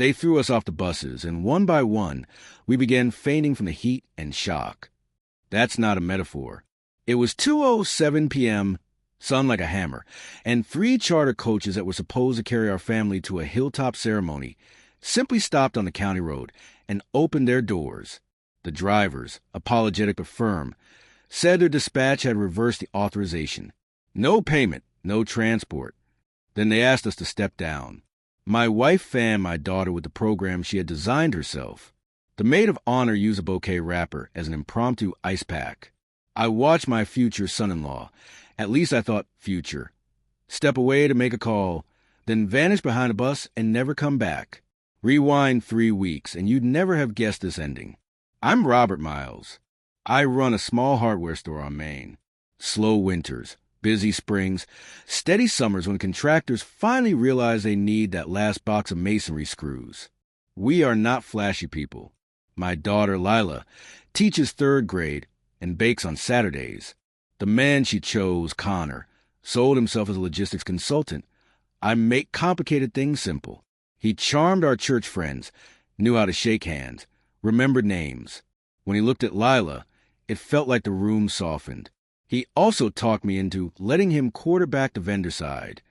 They threw us off the buses, and one by one, we began fainting from the heat and shock. That's not a metaphor. It was 2:07 p.m., sun like a hammer, and 3 charter coaches that were supposed to carry our family to a hilltop ceremony simply stopped on the county road and opened their doors. The drivers, apologetic but firm, said their dispatch had reversed the authorization. No payment, no transport. Then they asked us to step down. My wife fanned my daughter with the program she had designed herself. The maid of honor used a bouquet wrapper as an impromptu ice pack. I watched my future son-in-law, at least I thought future, step away to make a call, then vanish behind a bus and never come back. Rewind 3 weeks, and you'd never have guessed this ending. I'm Robert Miles. I run a small hardware store on Main. Slow winters, busy springs, steady summers when contractors finally realize they need that last box of masonry screws. We are not flashy people. My daughter, Lila, teaches 3rd grade and bakes on Saturdays. The man she chose, Connor, sold himself as a logistics consultant. I make complicated things simple. He charmed our church friends, knew how to shake hands, remembered names. When he looked at Lila, it felt like the room softened. He also talked me into letting him quarterback the vendor side.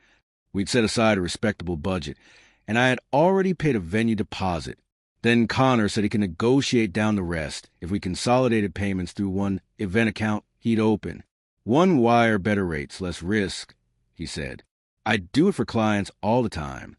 We'd set aside a respectable budget, and I had already paid a venue deposit. Then Connor said he could negotiate down the rest if we consolidated payments through one event account he'd open. One wire, better rates, less risk, he said. I'd do it for clients all the time.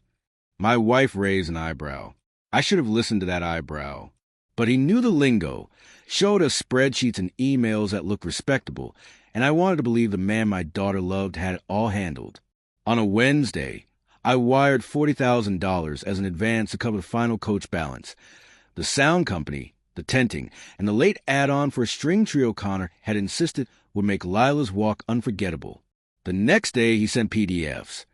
My wife raised an eyebrow. I should have listened to that eyebrow. But he knew the lingo, showed us spreadsheets and emails that looked respectable, and I wanted to believe the man my daughter loved had it all handled. On a Wednesday, I wired $40,000 as an advance to cover the final coach balance. The sound company, the tenting, and the late add-on for a string trio Connor had insisted would make Lila's walk unforgettable. The next day, he sent PDFs.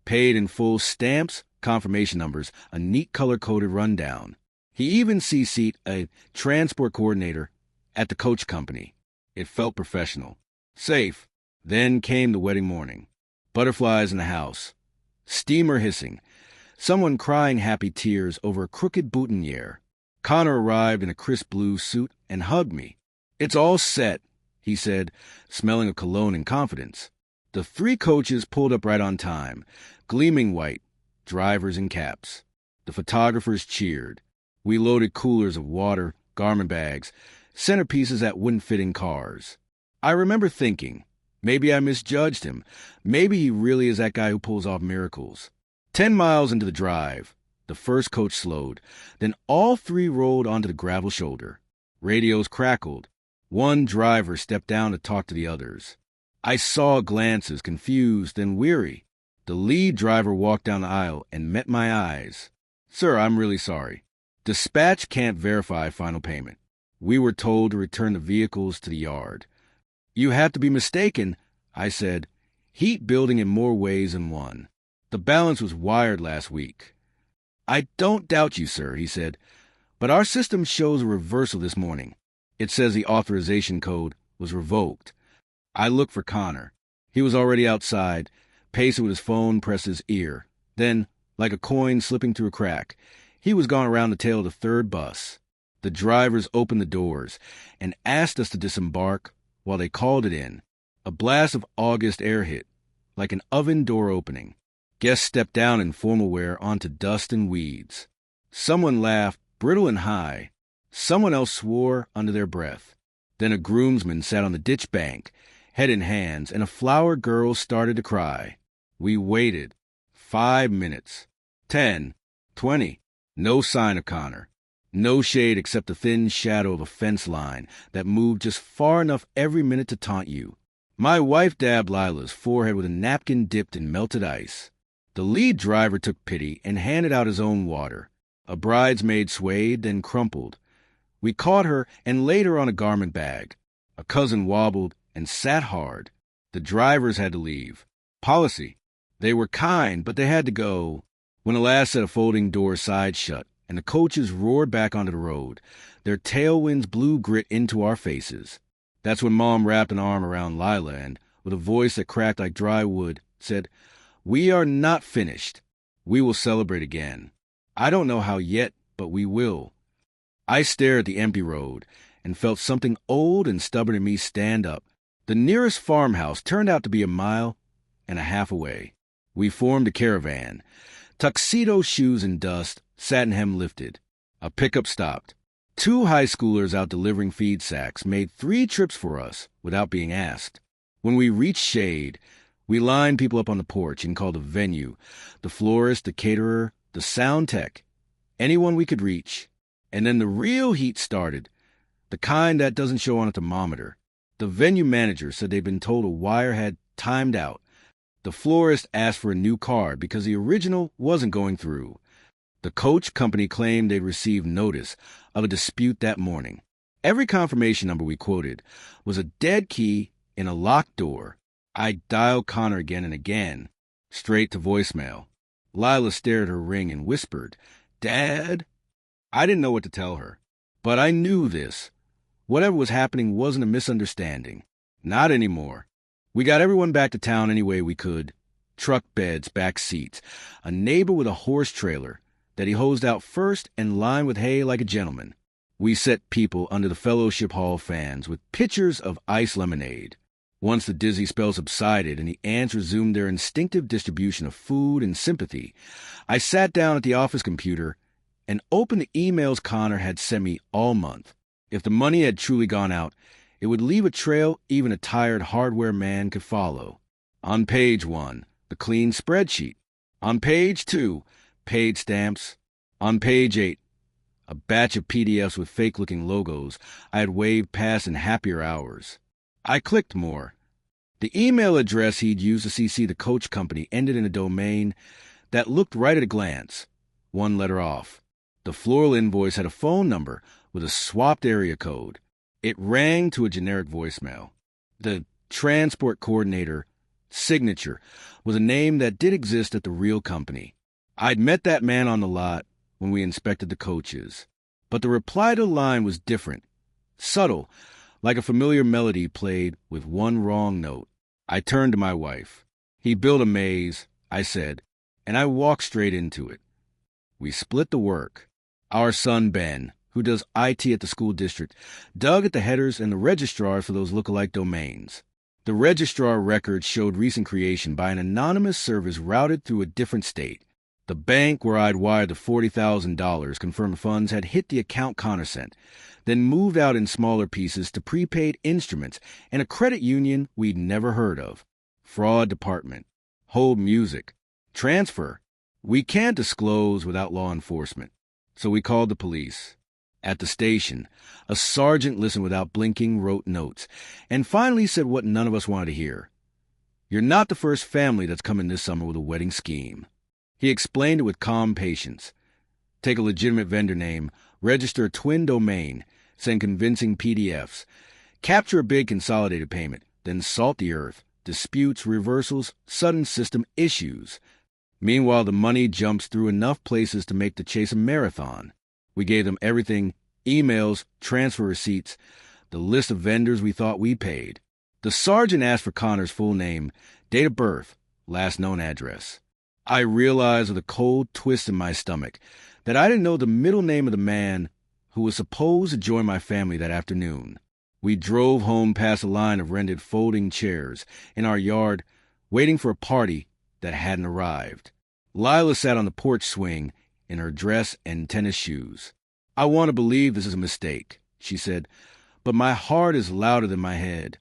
Paid in full stamps, confirmation numbers, a neat color-coded rundown. He even CC'd a transport coordinator at the coach company. It felt professional. Safe. Then came the wedding morning. Butterflies in the house. Steamer hissing. Someone crying happy tears over a crooked boutonniere. Connor arrived in a crisp blue suit and hugged me. It's all set, he said, smelling of cologne and confidence. The 3 coaches pulled up right on time, gleaming white, drivers in caps. The photographers cheered. We loaded coolers of water, garment bags, centerpieces that wouldn't fit in cars. I remember thinking, maybe I misjudged him. Maybe he really is that guy who pulls off miracles. 10 miles into the drive, the first coach slowed. Then all 3 rolled onto the gravel shoulder. Radios crackled. One driver stepped down to talk to the others. I saw glances, confused and weary. The lead driver walked down the aisle and met my eyes. Sir, I'm really sorry. Dispatch can't verify final payment. We were told to return the vehicles to the yard. You have to be mistaken, I said, heat building in more ways than one. The balance was wired last week. I don't doubt you, sir, he said, but our system shows a reversal this morning. It says the authorization code was revoked. I looked for Connor. He was already outside, pacing with his phone pressed to his ear. Then, like a coin slipping through a crack, he was gone around the tail of the 3rd bus. The drivers opened the doors and asked us to disembark while they called it in. A blast of August air hit, like an oven door opening. Guests stepped down in formal wear onto dust and weeds. Someone laughed, brittle and high. Someone else swore under their breath. Then a groomsman sat on the ditch bank, head in hands, and a flower girl started to cry. We waited. 5 minutes. 10. 20. No sign of Connor. No shade except the thin shadow of a fence line that moved just far enough every minute to taunt you. My wife dabbed Lila's forehead with a napkin dipped in melted ice. The lead driver took pity and handed out his own water. A bridesmaid swayed, then crumpled. We caught her and laid her on a garment bag. A cousin wobbled and sat hard. The drivers had to leave. Policy. They were kind, but they had to go. When the last set of folding doors sighed shut, and the coaches roared back onto the road, their tailwinds blew grit into our faces. That's when Mom wrapped an arm around Lila and, with a voice that cracked like dry wood, said, "We are not finished. We will celebrate again." I don't know how yet, but we will. I stared at the empty road and felt something old and stubborn in me stand up. The nearest farmhouse turned out to be 1.5 miles away. We formed a caravan. Tuxedo shoes and dust, satin hem lifted. A pickup stopped. 2 high schoolers out delivering feed sacks made 3 trips for us without being asked. When we reached shade, we lined people up on the porch and called the venue, the florist, the caterer, the sound tech, anyone we could reach. And then the real heat started, the kind that doesn't show on a thermometer. The venue manager said they'd been told a wire had timed out. The florist asked for a new card because the original wasn't going through. The coach company claimed they'd received notice of a dispute that morning. Every confirmation number we quoted was a dead key in a locked door. I dialed Connor again and again, straight to voicemail. Lila stared at her ring and whispered, "Dad?" I didn't know what to tell her, but I knew this. Whatever was happening wasn't a misunderstanding. Not anymore. We got everyone back to town any way we could. Truck beds, back seats, a neighbor with a horse trailer that he hosed out first and lined with hay like a gentleman. We set people under the Fellowship Hall fans with pitchers of iced lemonade. Once the dizzy spell subsided and the ants resumed their instinctive distribution of food and sympathy, I sat down at the office computer and opened the emails Connor had sent me all month. If the money had truly gone out, it would leave a trail even a tired hardware man could follow. On page 1, the clean spreadsheet. On page 2, paid stamps. On page 8, a batch of PDFs with fake-looking logos I had waved past in happier hours. I clicked more. The email address he'd used to CC the coach company ended in a domain that looked right at a glance, 1 letter off. The floral invoice had a phone number with a swapped area code. It rang to a generic voicemail. The transport coordinator signature was a name that did exist at the real company. I'd met that man on the lot when we inspected the coaches, but the reply to the line was different, subtle, like a familiar melody played with one wrong note. I turned to my wife. "He built a maze," I said, and I walked straight into it. We split the work. Our son Ben, who does IT at the school district, dug at the headers and the registrars for those lookalike domains. The registrar records showed recent creation by an anonymous service routed through a different state. The bank where I'd wired the $40,000 confirmed funds had hit the account Connor sent, then moved out in smaller pieces to prepaid instruments and a credit union we'd never heard of. Fraud department. Hold music. Transfer. We can't disclose without law enforcement. So we called the police. At the station, a sergeant listened without blinking, wrote notes, and finally said what none of us wanted to hear. "You're not the first family that's come in this summer with a wedding scheme." He explained it with calm patience. Take a legitimate vendor name, register a twin domain, send convincing PDFs, capture a big consolidated payment, then salt the earth, disputes, reversals, sudden system issues. Meanwhile, the money jumps through enough places to make the chase a marathon. We gave them everything, emails, transfer receipts, the list of vendors we thought we paid. The sergeant asked for Connor's full name, date of birth, last known address. I realized with a cold twist in my stomach that I didn't know the middle name of the man who was supposed to join my family that afternoon. We drove home past a line of rented folding chairs in our yard, waiting for a party that hadn't arrived. Lila sat on the porch swing in her dress and tennis shoes. "I want to believe this is a mistake," she said, "but my heart is louder than my head."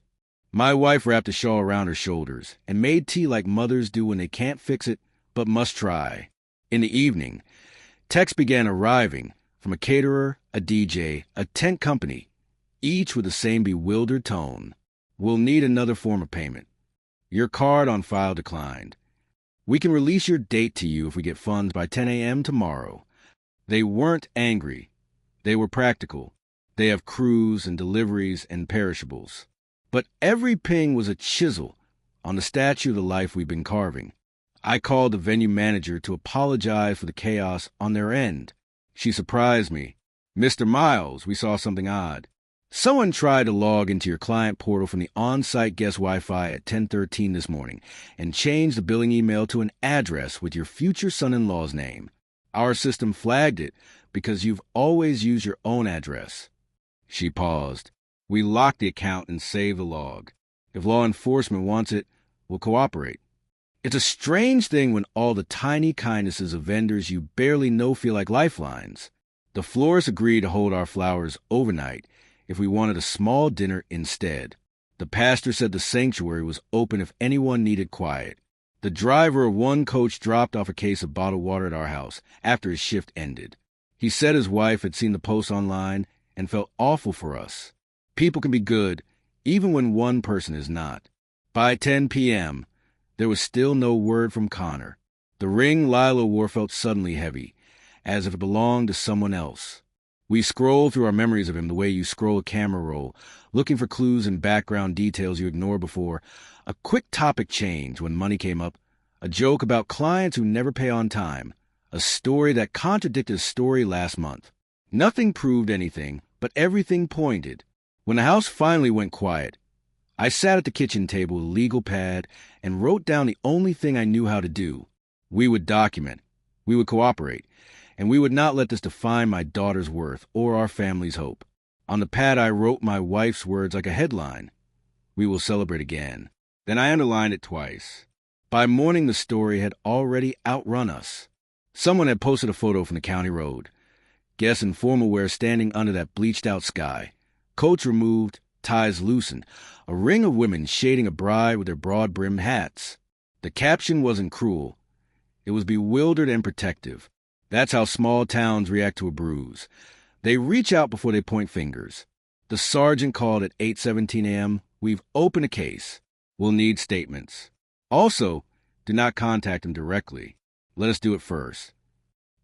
My wife wrapped a shawl around her shoulders and made tea like mothers do when they can't fix it but must try. In the evening, texts began arriving from a caterer, a DJ, a tent company, each with the same bewildered tone. "We'll need another form of payment. Your card on file declined. We can release your date to you if we get funds by 10 a.m. tomorrow." They weren't angry. They were practical. They have crews and deliveries and perishables. But every ping was a chisel on the statue of the life we've been carving. I called the venue manager to apologize for the chaos on their end. She surprised me. "Mr. Miles, we saw something odd. Someone tried to log into your client portal from the on-site guest Wi-Fi at 10:13 this morning and changed the billing email to an address with your future son-in-law's name. Our system flagged it because you've always used your own address. She paused. We locked the account and saved the log. If law enforcement wants it, we'll cooperate. It's a strange thing when all the tiny kindnesses of vendors you barely know feel like lifelines. The florist agreed to hold our flowers overnight if we wanted a small dinner instead. The pastor said the sanctuary was open if anyone needed quiet. The driver of one coach dropped off a case of bottled water at our house after his shift ended. He said his wife had seen the post online and felt awful for us. People can be good, even when one person is not. By 10 p.m., there was still no word from Connor. The ring Lila wore felt suddenly heavy, as if it belonged to someone else. We scrolled through our memories of him the way you scroll a camera roll, looking for clues and background details you ignored before. A quick topic change when money came up, a joke about clients who never pay on time, a story that contradicted a story last month. Nothing proved anything, but everything pointed. When the house finally went quiet, I sat at the kitchen table with a legal pad and wrote down the only thing I knew how to do. We would document, we would cooperate, and we would not let this define my daughter's worth or our family's hope. On the pad I wrote my wife's words like a headline. We will celebrate again. Then I underlined it twice. By morning the story had already outrun us. Someone had posted a photo from the county road. Guests in formal wear standing under that bleached-out sky. Coats removed, ties loosened, a ring of women shading a bride with their broad-brimmed hats. The caption wasn't cruel. It was bewildered and protective. That's how small towns react to a bruise. They reach out before they point fingers. The sergeant called at 8:17 a.m. We've opened a case. We'll need statements. Also, do not contact him directly. Let us do it first.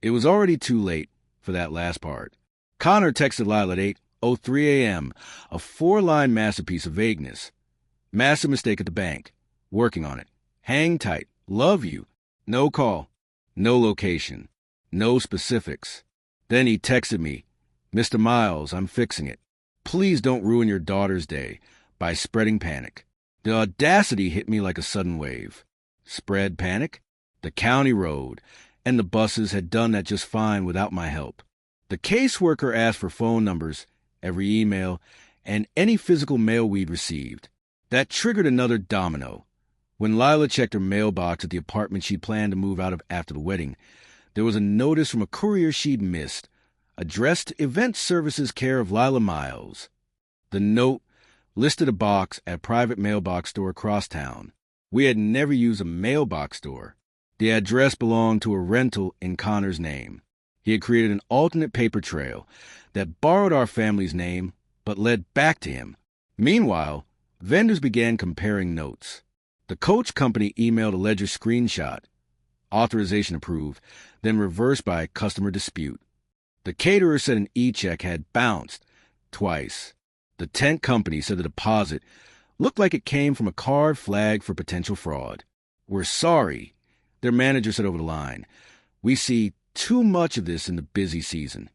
It was already too late for that last part. Connor texted Lila at 8:03 a.m., a 4-line masterpiece of vagueness. Massive mistake at the bank. Working on it. Hang tight. Love you. No call. No location. No specifics. Then he texted me, Mr. Miles, I'm fixing it. Please don't ruin your daughter's day by spreading panic. The audacity hit me like a sudden wave. Spread panic? The county road and the buses had done that just fine without my help. The caseworker asked for phone numbers, every email, and any physical mail we'd received. That triggered another domino. When Lila checked her mailbox at the apartment she'd planned to move out of after the wedding, there was a notice from a courier she'd missed, addressed to Event Services care of Lila Miles. The note listed a box at a private mailbox store across town. We had never used a mailbox store. The address belonged to a rental in Connor's name. He had created an alternate paper trail that borrowed our family's name but led back to him. Meanwhile, vendors began comparing notes. The coach company emailed a ledger screenshot. Authorization approved, then reversed by customer dispute. The caterer said an e-check had bounced twice. The tent company said the deposit looked like it came from a card flagged for potential fraud. We're sorry, their manager said over the line. We see too much of this in the busy season.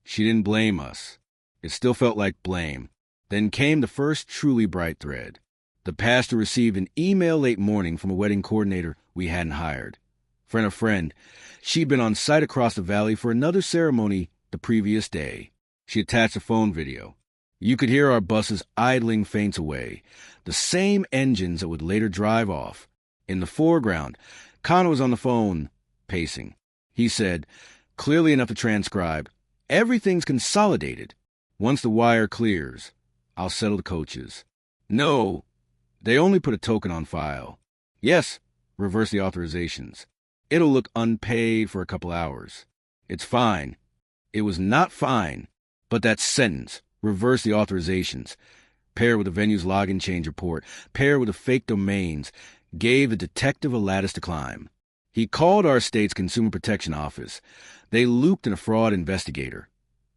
She didn't blame us. It still felt like blame. Then came the first truly bright thread. The pastor received an email late morning from a wedding coordinator we hadn't hired. Friend of friend, she'd been on site across the valley for another ceremony the previous day. She attached a phone video. You could hear our buses idling faints away, the same engines that would later drive off. In the foreground, Connor was on the phone, pacing. He said, clearly enough to transcribe, everything's consolidated. Once the wire clears, I'll settle the coaches. No, they only put a token on file. Yes, reverse the authorizations. It'll look unpaid for a couple hours. It's fine. It was not fine, but that sentence, reverse the authorizations, paired with the venue's login change report, paired with the fake domains, gave the detective a lattice to climb. He called our state's Consumer Protection Office. They looped in a fraud investigator.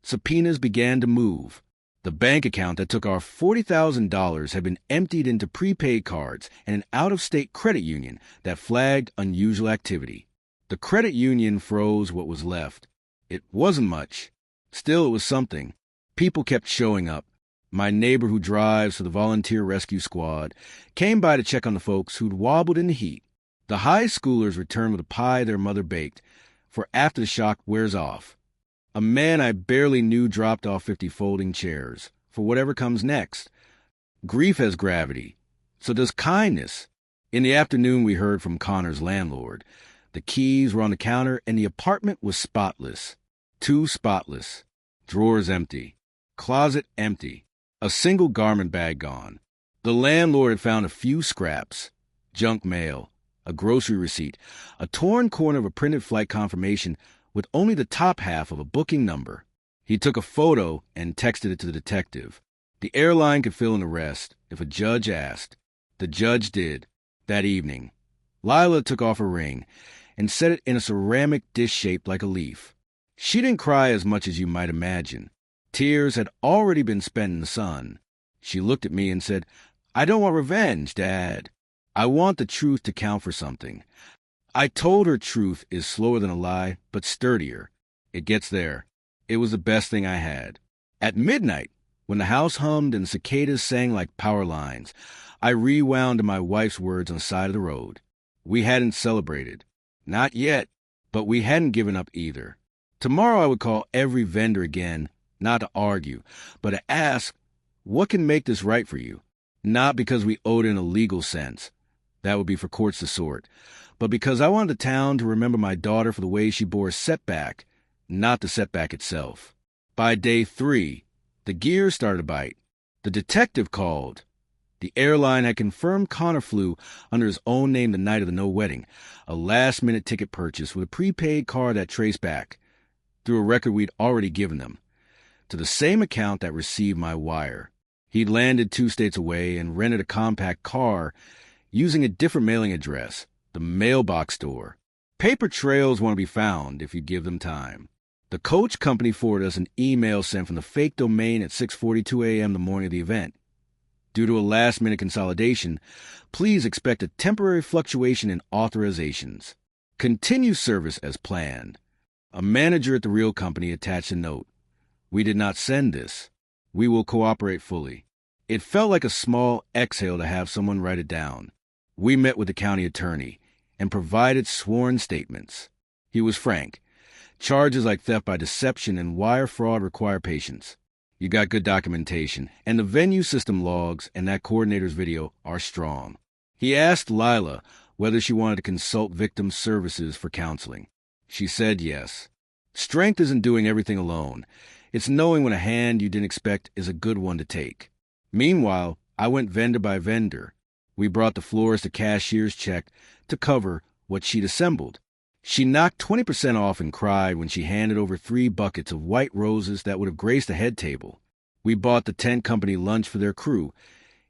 Subpoenas began to move. The bank account that took our $40,000 had been emptied into prepaid cards and an out-of-state credit union that flagged unusual activity. The credit union froze what was left. It wasn't much. Still, it was something. People kept showing up. My neighbor who drives for the volunteer rescue squad came by to check on the folks who'd wobbled in the heat. The high schoolers returned with a pie their mother baked for after the shock wears off. A man I barely knew dropped off 50 folding chairs for whatever comes next. Grief has gravity. So does kindness. In the afternoon, we heard from Connor's landlord. The keys were on the counter, and the apartment was spotless. Too spotless. Drawers empty. Closet empty. A single garment bag gone. The landlord had found a few scraps. Junk mail. A grocery receipt. A torn corner of a printed flight confirmation with only the top half of a booking number. He took a photo and texted it to the detective. The airline could fill in the rest if a judge asked. The judge did. That evening, Lila took off her ring and set it in a ceramic dish shaped like a leaf. She didn't cry as much as you might imagine. Tears had already been spent in the sun. She looked at me and said, "I don't want revenge, Dad. I want the truth to count for something." I told her truth is slower than a lie, but sturdier. It gets there. It was the best thing I had. At midnight, when the house hummed and cicadas sang like power lines, I rewound to my wife's words on the side of the road. We hadn't celebrated. Not yet, but we hadn't given up either. Tomorrow I would call every vendor again, not to argue, but to ask, what can make this right for you? Not because we owed it in a legal sense. That would be for courts to sort. But because I wanted the town to remember my daughter for the way she bore a setback, not the setback itself. By day 3, the gears started to bite. The detective called. The airline had confirmed Connor flew under his own name the night of the no wedding, a last-minute ticket purchase with a prepaid card that traced back, through a record we'd already given them, to the same account that received my wire. He'd landed 2 states away and rented a compact car using a different mailing address, the mailbox store. Paper trails want to be found if you give them time. The coach company forwarded us an email sent from the fake domain at 6:42 a.m. the morning of the event. Due to a last-minute consolidation, please expect a temporary fluctuation in authorizations. Continue service as planned. A manager at the real company attached a note. We did not send this. We will cooperate fully. It felt like a small exhale to have someone write it down. We met with the county attorney and provided sworn statements. He was frank. Charges like theft by deception and wire fraud require patience. You got good documentation, and the venue system logs and that coordinator's video are strong. He asked Lila whether she wanted to consult victim services for counseling. She said yes. Strength isn't doing everything alone. It's knowing when a hand you didn't expect is a good one to take. Meanwhile, I went vendor by vendor. We brought the florist a cashier's check to cover what she'd assembled. She knocked 20% off and cried when she handed over 3 buckets of white roses that would have graced a head table. We bought the tent company lunch for their crew,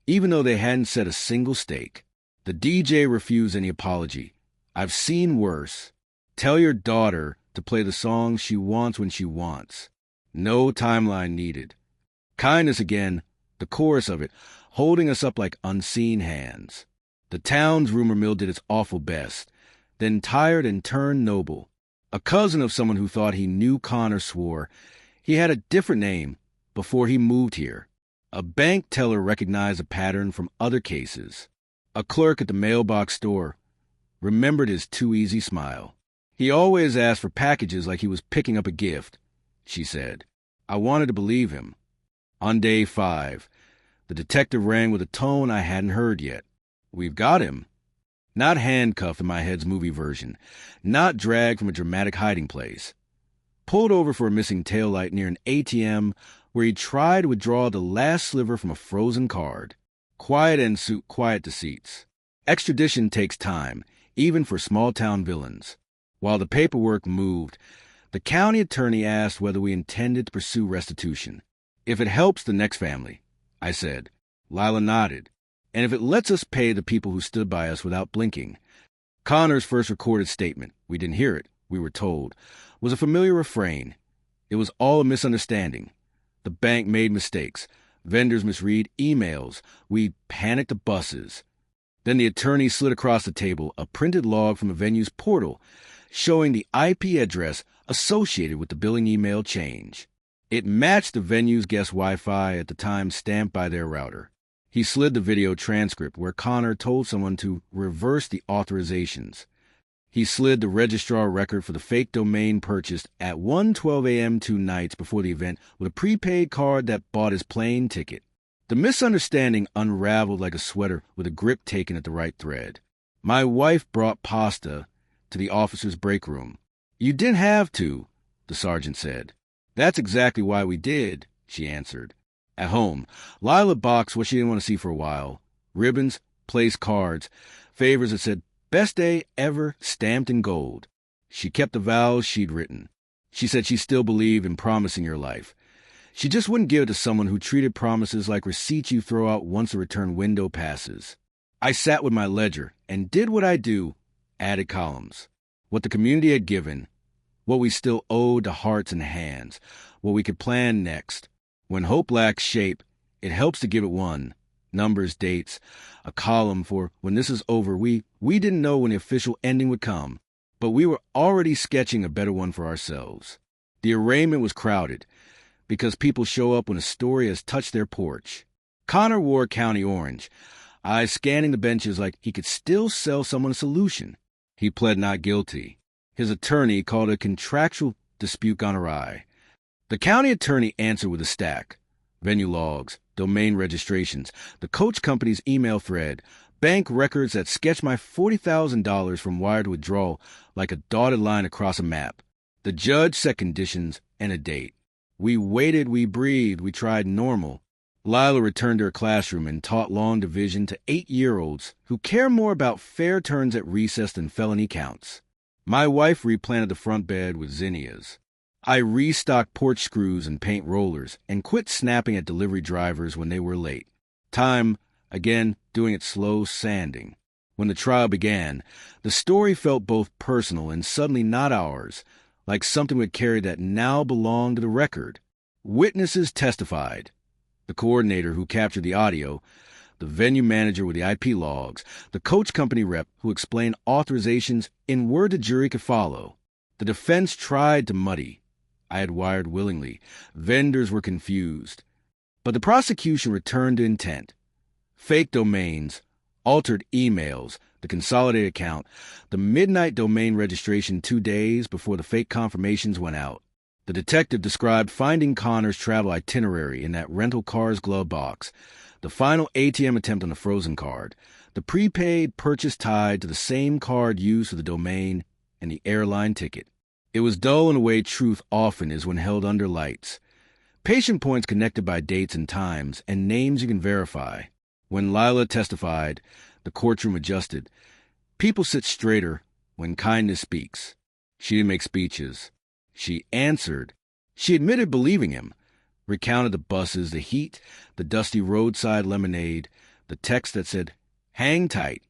even though they hadn't set a single steak. The DJ refused any apology. I've seen worse. Tell your daughter to play the songs she wants when she wants. No timeline needed. Kindness again, the chorus of it, holding us up like unseen hands. The town's rumor mill did its awful best. Then tired and turned noble. A cousin of someone who thought he knew Connor swore he had a different name before he moved here. A bank teller recognized a pattern from other cases. A clerk at the mailbox store remembered his too easy smile. He always asked for packages like he was picking up a gift, she said. I wanted to believe him. On day 5, the detective rang with a tone I hadn't heard yet. We've got him. Not handcuffed in my head's movie version. Not dragged from a dramatic hiding place. Pulled over for a missing taillight near an ATM where he tried to withdraw the last sliver from a frozen card. Quiet and quiet deceits. Extradition takes time, even for small-town villains. While the paperwork moved, the county attorney asked whether we intended to pursue restitution. If it helps the next family, I said. Lila nodded. And if it lets us pay the people who stood by us without blinking. Connor's first recorded statement, we didn't hear it, we were told, was a familiar refrain. It was all a misunderstanding. The bank made mistakes. Vendors misread emails. We panicked the buses. Then the attorney slid across the table a printed log from the venue's portal showing the IP address associated with the billing email change. It matched the venue's guest Wi-Fi at the time stamped by their router. He slid the video transcript where Connor told someone to reverse the authorizations. He slid the registrar record for the fake domain purchased at 1:12 a.m. 2 nights before the event with a prepaid card that bought his plane ticket. The misunderstanding unraveled like a sweater with a grip taken at the right thread. My wife brought pasta to the officer's break room. "You didn't have to," the sergeant said. "That's exactly why we did," she answered. At home, Lila boxed what she didn't want to see for a while. Ribbons, place cards, favors that said, "Best day ever," stamped in gold. She kept the vows she'd written. She said she still believed in promising your life. She just wouldn't give it to someone who treated promises like receipts you throw out once the return window passes. I sat with my ledger and did what I do, added columns. What the community had given, what we still owed to hearts and hands, what we could plan next. When hope lacks shape, it helps to give it one. Numbers, dates, a column for when this is over. We didn't know when the official ending would come, but we were already sketching a better one for ourselves. The arraignment was crowded because people show up when a story has touched their porch. Connor wore county orange, eyes scanning the benches like he could still sell someone a solution. He pled not guilty. His attorney called a contractual dispute gone awry. The county attorney answered with a stack. Venue logs, domain registrations, the coach company's email thread, bank records that sketched my $40,000 from wired withdrawal like a dotted line across a map. The judge set conditions and a date. We waited, we breathed, we tried normal. Lila returned to her classroom and taught long division to 8-year-olds who care more about fair turns at recess than felony counts. My wife replanted the front bed with zinnias. I restocked porch screws and paint rollers and quit snapping at delivery drivers when they were late. Time, again, doing its slow sanding. When the trial began, the story felt both personal and suddenly not ours, like something we'd carried that now belonged to the record. Witnesses testified. The coordinator who captured the audio, the venue manager with the IP logs, the coach company rep who explained authorizations in word the jury could follow. The defense tried to muddy. I had wired willingly. Vendors were confused. But the prosecution returned to intent. Fake domains, altered emails, the consolidated account, the midnight domain registration 2 days before the fake confirmations went out. The detective described finding Connor's travel itinerary in that rental car's glove box, the final ATM attempt on the frozen card, the prepaid purchase tied to the same card used for the domain, and the airline ticket. It was dull in a way truth often is when held under lights. Patient points connected by dates and times, and names you can verify. When Lila testified, the courtroom adjusted. People sit straighter when kindness speaks. She didn't make speeches. She answered. She admitted believing him, recounted the buses, the heat, the dusty roadside lemonade, the text that said, "Hang tight."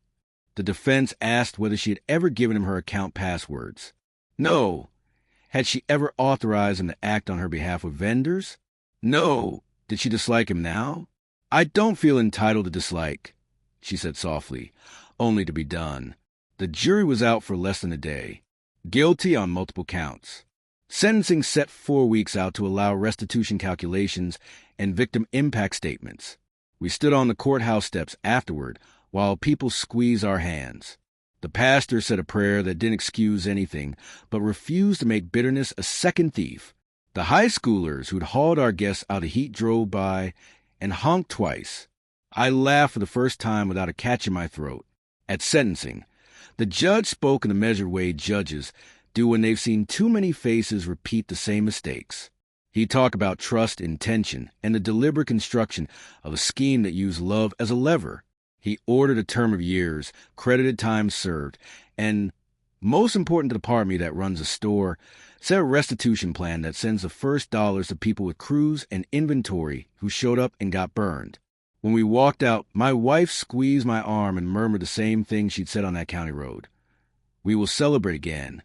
The defense asked whether she had ever given him her account passwords. No. Had she ever authorized him to act on her behalf with vendors? No. Did she dislike him now? "I don't feel entitled to dislike," she said softly, only to be done. The jury was out for less than a day. Guilty on multiple counts. Sentencing set 4 weeks out to allow restitution calculations and victim impact statements. We stood on the courthouse steps afterward while people squeezed our hands. The pastor said a prayer that didn't excuse anything, but refused to make bitterness a second thief. The high schoolers who'd hauled our guests out of heat drove by and honked twice. I laughed for the first time without a catch in my throat. At sentencing, the judge spoke in the measured way judges do when they've seen too many faces repeat the same mistakes. He talked about trust, intention, and the deliberate construction of a scheme that used love as a lever. He ordered a term of years, credited time served, and, most important to the part of me that runs a store, set a restitution plan that sends the first dollars to people with crews and inventory who showed up and got burned. When we walked out, my wife squeezed my arm and murmured the same thing she'd said on that county road. "We will celebrate again."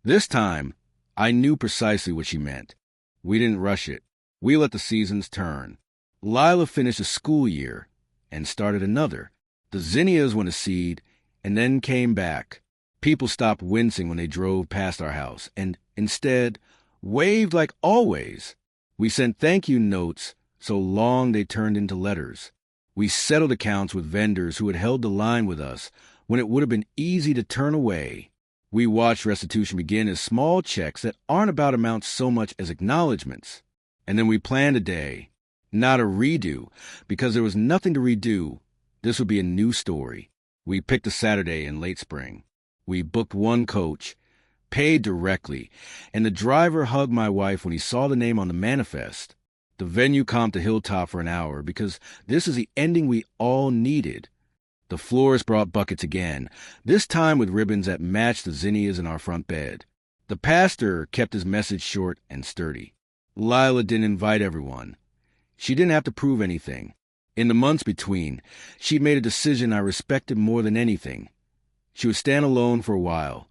This time, I knew precisely what she meant. We didn't rush it. We let the seasons turn. Lila finished a school year and started another. The zinnias went a seed and then came back. People stopped wincing when they drove past our house and, instead, waved like always. We sent thank you notes so long they turned into letters. We settled accounts with vendors who had held the line with us when it would have been easy to turn away. We watched restitution begin as small checks that aren't about amounts so much as acknowledgments. And then we planned a day, not a redo, because there was nothing to redo. This would be a new story. We picked a Saturday in late spring. We booked one coach, paid directly, and the driver hugged my wife when he saw the name on the manifest. The venue comped the hilltop for an hour because this is the ending we all needed. The florist brought buckets again, this time with ribbons that matched the zinnias in our front bed. The pastor kept his message short and sturdy. Lila didn't invite everyone. She didn't have to prove anything. In the months between, she'd made a decision I respected more than anything. She would stand alone for a while,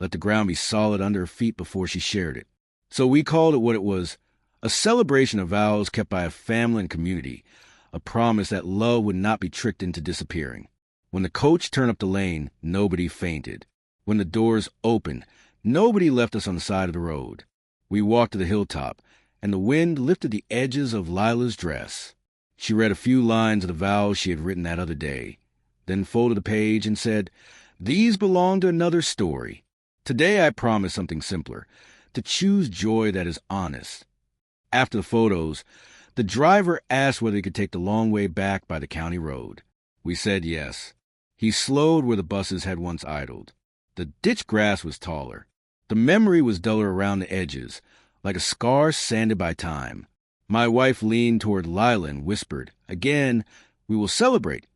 let the ground be solid under her feet before she shared it. So we called it what it was, a celebration of vows kept by a family and community, a promise that love would not be tricked into disappearing. When the coach turned up the lane, nobody fainted. When the doors opened, nobody left us on the side of the road. We walked to the hilltop, and the wind lifted the edges of Lila's dress. She read a few lines of the vows she had written that other day, then folded the page and said, "These belong to another story. Today I promise something simpler, to choose joy that is honest." After the photos, the driver asked whether he could take the long way back by the county road. We said yes. He slowed where the buses had once idled. The ditch grass was taller. The memory was duller around the edges, like a scar sanded by time. My wife leaned toward Lila and whispered, "Again, we will celebrate."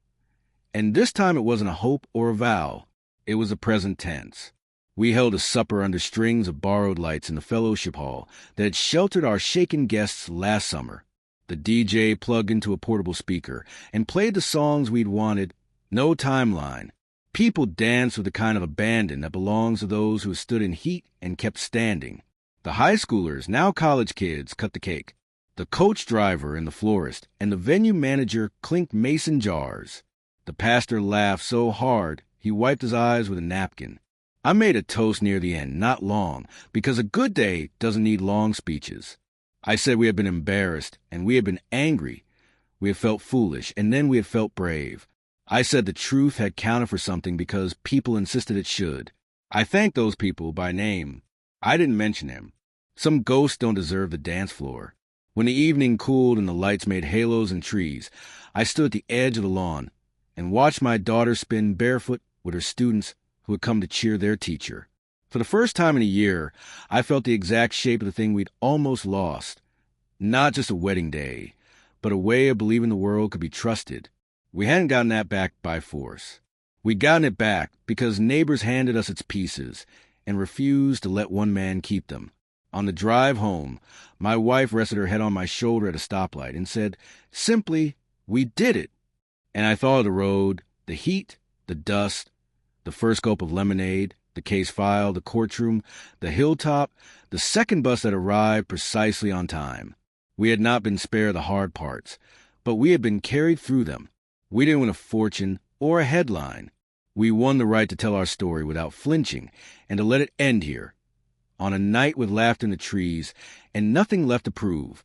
And this time it wasn't a hope or a vow. It was a present tense. We held a supper under strings of borrowed lights in the fellowship hall that had sheltered our shaken guests last summer. The DJ plugged into a portable speaker and played the songs we'd wanted. No timeline. People danced with the kind of abandon that belongs to those who stood in heat and kept standing. The high schoolers, now college kids, cut the cake. The coach driver and the florist and the venue manager clinked mason jars. The pastor laughed so hard he wiped his eyes with a napkin. I made a toast near the end, not long, because a good day doesn't need long speeches. I said we had been embarrassed, and we had been angry. We had felt foolish, and then we had felt brave. I said the truth had counted for something because people insisted it should. I thanked those people by name. I didn't mention them. Some ghosts don't deserve the dance floor. When the evening cooled and the lights made halos and trees, I stood at the edge of the lawn and watched my daughter spin barefoot with her students who had come to cheer their teacher. For the first time in a year, I felt the exact shape of the thing we'd almost lost. Not just a wedding day, but a way of believing the world could be trusted. We hadn't gotten that back by force. We'd gotten it back because neighbors handed us its pieces and refused to let one man keep them. On the drive home, my wife rested her head on my shoulder at a stoplight and said, simply, "We did it." And I thought of the road, the heat, the dust, the first gulp of lemonade, the case file, the courtroom, the hilltop, the second bus that arrived precisely on time. We had not been spared the hard parts, but we had been carried through them. We didn't win a fortune or a headline. We won the right to tell our story without flinching and to let it end here, on a night with laughter in the trees and nothing left to prove.